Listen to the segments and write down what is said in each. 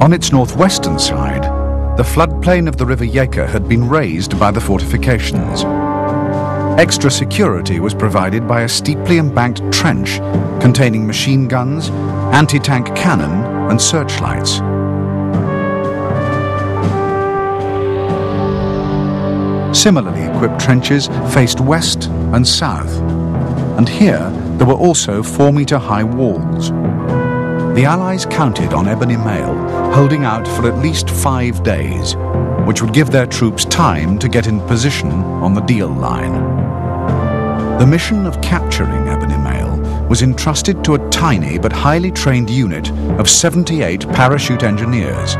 On its northwestern side, the floodplain of the River Yecker had been raised by the fortifications. Extra security was provided by a steeply embanked trench containing machine guns, anti-tank cannon and searchlights. Similarly equipped trenches faced west and south, and here there were also 4-meter-high walls. The Allies counted on Ebony Mail holding out for at least 5 days, which would give their troops time to get in position on the Deal Line. The mission of capturing Ebony Mail was entrusted to a tiny but highly trained unit of 78 parachute engineers.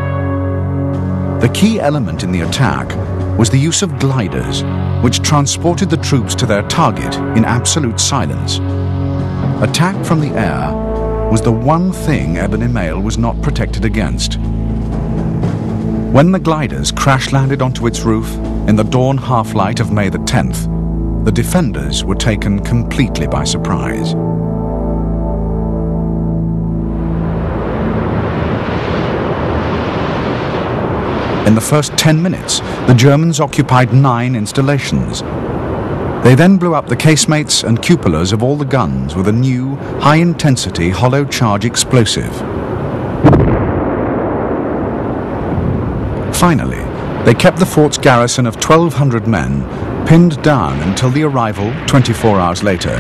The key element in the attack was the use of gliders, which transported the troops to their target in absolute silence. Attack from the air was the one thing Ebony Mail was not protected against. When the gliders crash-landed onto its roof in the dawn half-light of May the 10th, the defenders were taken completely by surprise. In the first 10 minutes, the Germans occupied 9 installations. They then blew up the casemates and cupolas of all the guns with a new, high-intensity hollow charge explosive. Finally, they kept the fort's garrison of 1,200 men pinned down until the arrival, 24 hours later,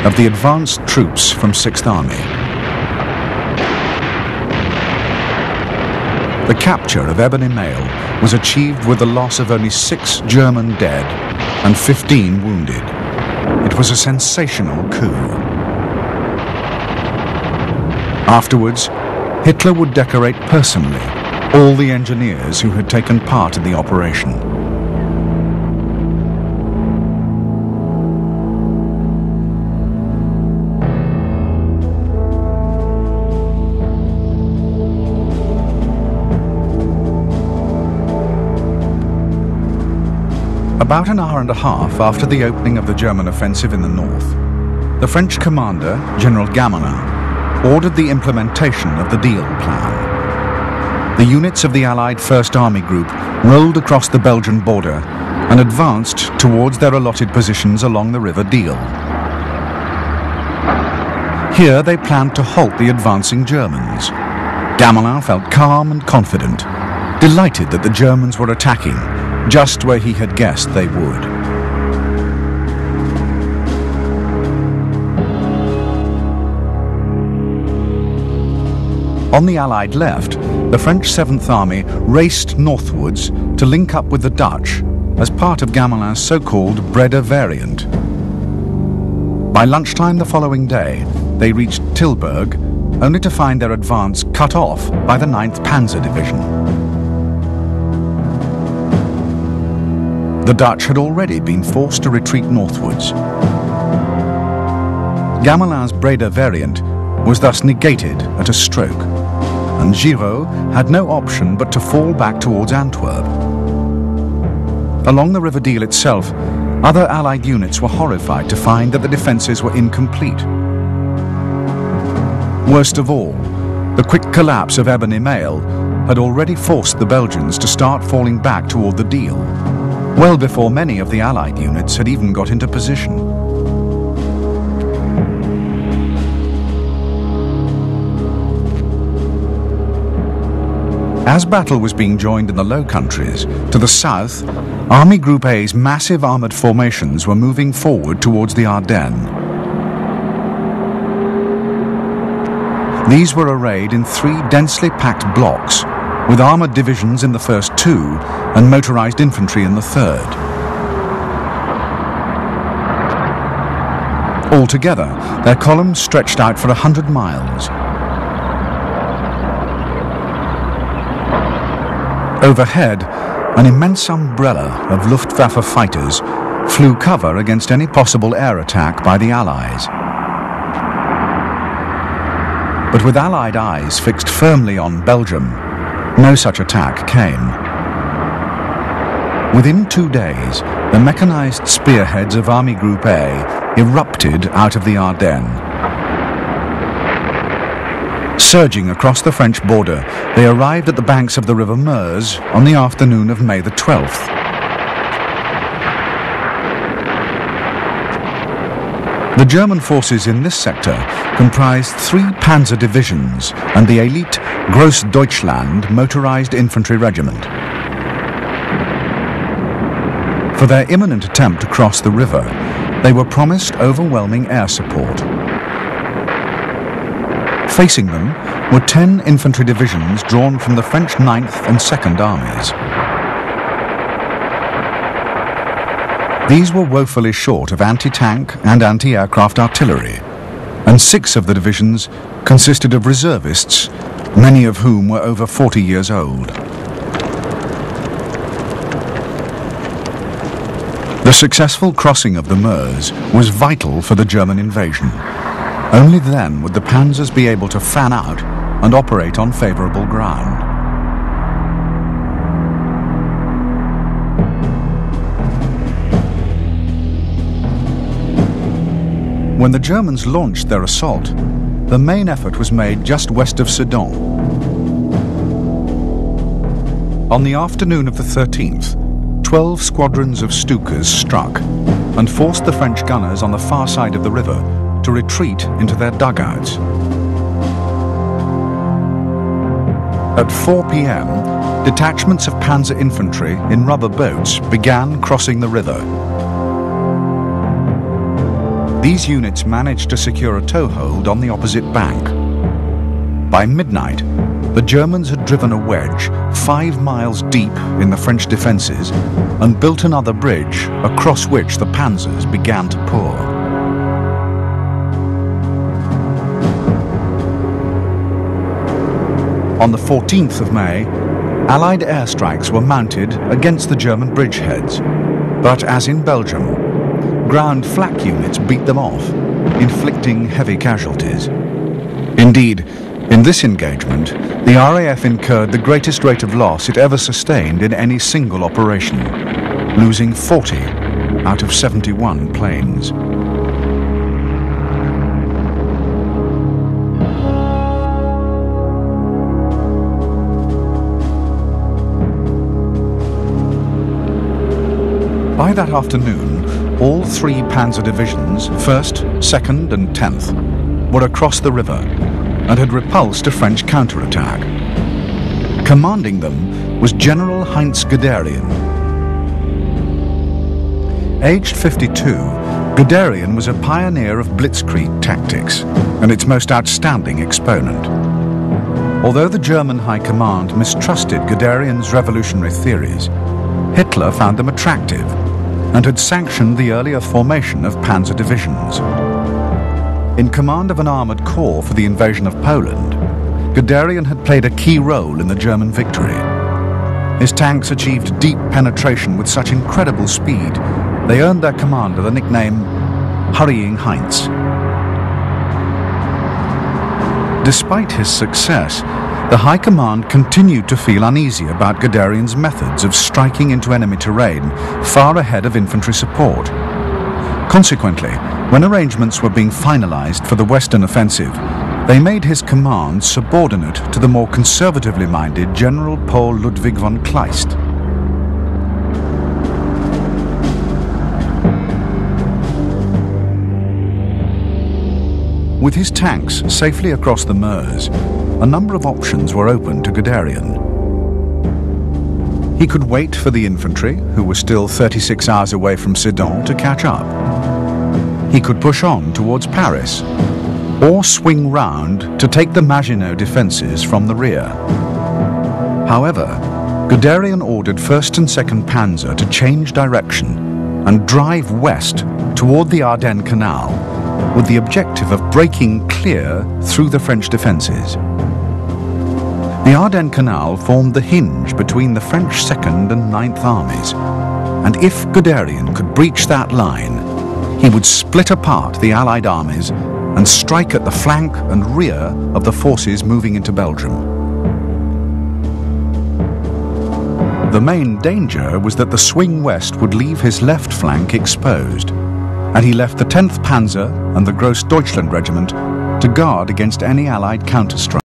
of the advanced troops from 6th Army. The capture of Ebony Mail was achieved with the loss of only 6 German dead and 15 wounded. It was a sensational coup. Afterwards, Hitler would decorate personally all the engineers who had taken part in the operation. About an hour and a half after the opening of the German offensive in the north, the French commander, General Gamelin, ordered the implementation of the Deal plan. The units of the Allied First Army Group rolled across the Belgian border and advanced towards their allotted positions along the River Deal. Here they planned to halt the advancing Germans. Gamelin felt calm and confident, delighted that the Germans were attacking just where he had guessed they would. On the Allied left, the French 7th Army raced northwards to link up with the Dutch as part of Gamelin's so-called Breda variant. By lunchtime the following day, they reached Tilburg, only to find their advance cut off by the 9th Panzer Division. The Dutch had already been forced to retreat northwards. Gamelin's Breda variant was thus negated at a stroke, and Giraud had no option but to fall back towards Antwerp. Along the River Deal itself, other Allied units were horrified to find that the defences were incomplete. Worst of all, the quick collapse of Ebony Mail had already forced the Belgians to start falling back toward the Deal, well before many of the Allied units had even got into position. As battle was being joined in the Low Countries, to the south, Army Group A's massive armoured formations were moving forward towards the Ardennes. These were arrayed in 3 densely packed blocks, with armoured divisions in the first 2 and motorised infantry in the third. Altogether, their columns stretched out for 100 miles. Overhead, an immense umbrella of Luftwaffe fighters flew cover against any possible air attack by the Allies. But with Allied eyes fixed firmly on Belgium, no such attack came. Within 2 days, the mechanized spearheads of Army Group A erupted out of the Ardennes. Surging across the French border, they arrived at the banks of the River Meuse on the afternoon of May the 12th. The German forces in this sector comprised 3 panzer divisions and the elite Großdeutschland motorized infantry regiment. For their imminent attempt to cross the river, they were promised overwhelming air support. Facing them were 10 infantry divisions drawn from the French 9th and 2nd armies. These were woefully short of anti-tank and anti-aircraft artillery, and 6 of the divisions consisted of reservists, many of whom were over 40 years old. The successful crossing of the Meuse was vital for the German invasion. Only then would the panzers be able to fan out and operate on favorable ground. When the Germans launched their assault, the main effort was made just west of Sedan. On the afternoon of the 13th, 12 squadrons of Stukas struck and forced the French gunners on the far side of the river to retreat into their dugouts. At 4 p.m., detachments of panzer infantry in rubber boats began crossing the river. These units managed to secure a toehold on the opposite bank. By midnight, the Germans had driven a wedge 5 miles deep in the French defences and built another bridge across which the panzers began to pour. On the 14th of May, Allied airstrikes were mounted against the German bridgeheads, but as in Belgium, ground flak units beat them off, inflicting heavy casualties. Indeed, in this engagement, the RAF incurred the greatest rate of loss it ever sustained in any single operation, losing 40 out of 71 planes. By that afternoon, all 3 panzer divisions, 1st, 2nd and 10th, were across the river and had repulsed a French counterattack. Commanding them was General Heinz Guderian. Aged 52, Guderian was a pioneer of Blitzkrieg tactics and its most outstanding exponent. Although the German High Command mistrusted Guderian's revolutionary theories, Hitler found them attractive and had sanctioned the earlier formation of panzer divisions. In command of an armoured corps for the invasion of Poland, Guderian had played a key role in the German victory. His tanks achieved deep penetration with such incredible speed, they earned their commander the nickname Hurrying Heinz. Despite his success, the High Command continued to feel uneasy about Guderian's methods of striking into enemy terrain far ahead of infantry support. Consequently, when arrangements were being finalized for the Western offensive, they made his command subordinate to the more conservatively minded General Paul Ludwig von Kleist. With his tanks safely across the Meuse, a number of options were open to Guderian. He could wait for the infantry, who were still 36 hours away from Sedan, to catch up. He could push on towards Paris, or swing round to take the Maginot defences from the rear. However, Guderian ordered 1st and 2nd Panzer to change direction and drive west toward the Ardennes Canal, with the objective of breaking clear through the French defences. The Ardennes Canal formed the hinge between the French 2nd and 9th armies, and if Guderian could breach that line, he would split apart the Allied armies and strike at the flank and rear of the forces moving into Belgium. The main danger was that the swing west would leave his left flank exposed, and he left the 10th Panzer and the Großdeutschland Regiment to guard against any Allied counterstrike.